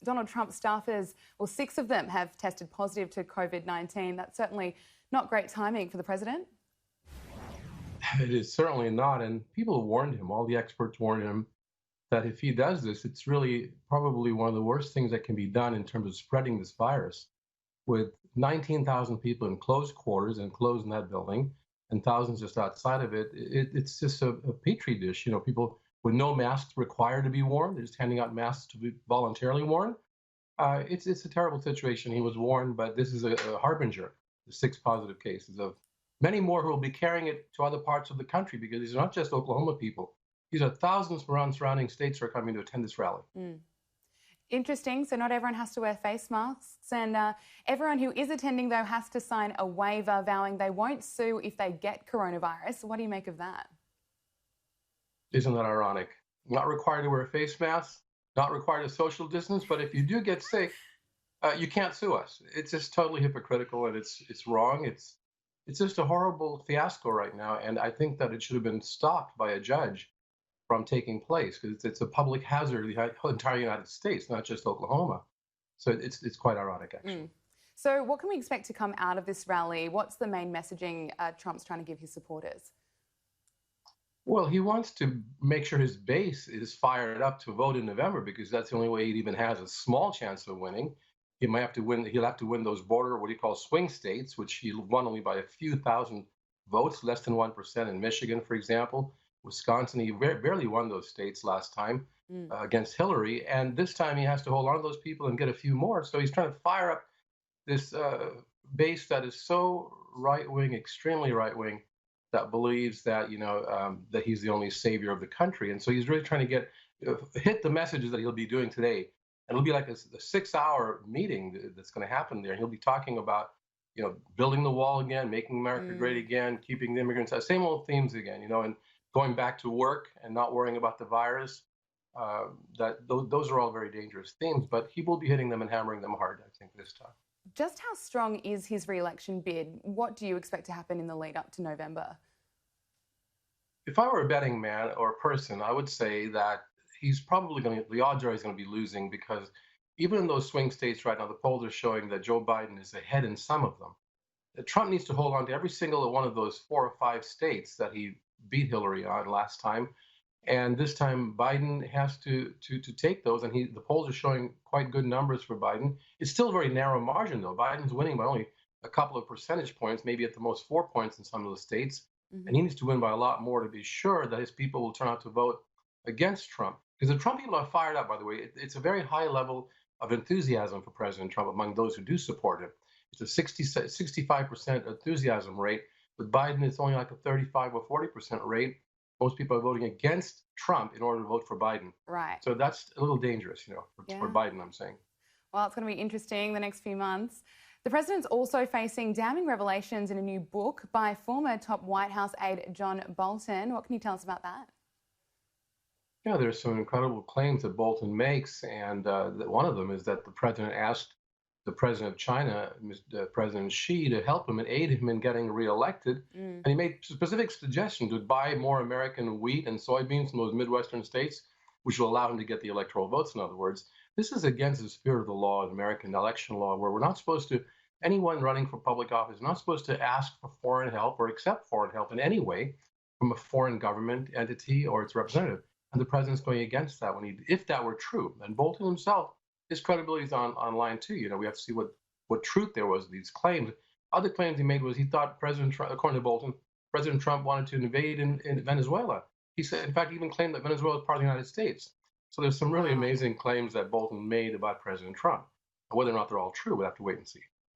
Donald Trump staffers, well, 6 of them have tested positive to COVID-19. That's certainly not great timing for the president. It is certainly not. And people warned him, all the experts warned him that if he does this, it's really probably one of the worst things that can be done in terms of spreading this virus. With 19,000 people in closed quarters and closed in that building, and thousands just outside of it, it's just a petri dish. People with no masks required to be worn. They're just handing out masks to be voluntarily worn. It's a terrible situation. He was warned, but this is a harbinger, the 6 positive cases of many more who will be carrying it to other parts of the country, because these are not just Oklahoma people. These are thousands from surrounding states who are coming to attend this rally. Interesting. So not everyone has to wear face masks, and everyone who is attending, though, has to sign a waiver vowing they won't sue if they get coronavirus. What do you make of that? Isn't that ironic? Not required to wear a face mask, not required to social distance, but if you do get sick, you can't sue us. It's just totally hypocritical, and it's wrong. It's just a horrible fiasco right now, and I think that it should have been stopped by a judge from taking place, because it's a public hazard in the entire United States, not just Oklahoma. So it's quite ironic, actually. So what can we expect to come out of this rally? What's the main messaging Trump's trying to give his supporters? Well, he wants to make sure his base is fired up to vote in November, because that's the only way he even has a small chance of winning. He might have to win. He'll have to win those border, what he calls swing states, which he won only by a few thousand votes, less than 1% in Michigan, for example. Wisconsin, he barely won those states last time against Hillary. And this time he has to hold on to those people and get a few more. So he's trying to fire up this base that is so right-wing, extremely right-wing, that believes that, that he's the only savior of the country. And so he's really trying to hit the messages that he'll be doing today. And it'll be like a 6-hour meeting that's going to happen there. And he'll be talking about, building the wall again, making America great again, keeping the immigrants, same old themes again, and going back to work and not worrying about the virus. Those are all very dangerous themes, but he will be hitting them and hammering them hard, I think, this time. Just how strong is his re-election bid? What do you expect to happen in the lead up to November? If I were a betting man or person, I would say that he's probably the odds are he's going to be losing, because even in those swing states right now, the polls are showing that Joe Biden is ahead in some of them. Trump needs to hold on to every single one of those 4 or 5 states that he beat Hillary on last time. And this time Biden has to take those, and the polls are showing quite good numbers for Biden. It's still a very narrow margin, though. Biden's winning by only a couple of percentage points, maybe at the most 4 points in some of the states. And he needs to win by a lot more to be sure that his people will turn out to vote against Trump. Because the Trump people are fired up, by the way. It's a very high level of enthusiasm for President Trump among those who do support him. It's a 65% enthusiasm rate. With Biden, it's only like a 35 or 40% rate. Most people are voting against Trump in order to vote for Biden. Right. So that's a little dangerous, for Biden, I'm saying. Well, it's going to be interesting the next few months. The president's also facing damning revelations in a new book by former top White House aide John Bolton. What can you tell us about that? Yeah, there's some incredible claims that Bolton makes, and one of them is that the president asked the president of China, President Xi, to help him and aid him in getting reelected. And he made specific suggestions to buy more American wheat and soybeans from those Midwestern states, which will allow him to get the electoral votes, in other words. This is against the spirit of the law, American election law, where we're not supposed to, anyone running for public office is not supposed to ask for foreign help or accept foreign help in any way from a foreign government entity or its representative. And the president's going against that if that were true. And Bolton himself, his credibility is on line too. We have to see what truth there was these claims. Other claims he made was he thought President Trump, according to Bolton, President Trump wanted to invade in Venezuela. He said, in fact, he even claimed that Venezuela is part of the United States. So there's some really amazing claims that Bolton made about President Trump. And whether or not they're all true, we'll have to wait and see.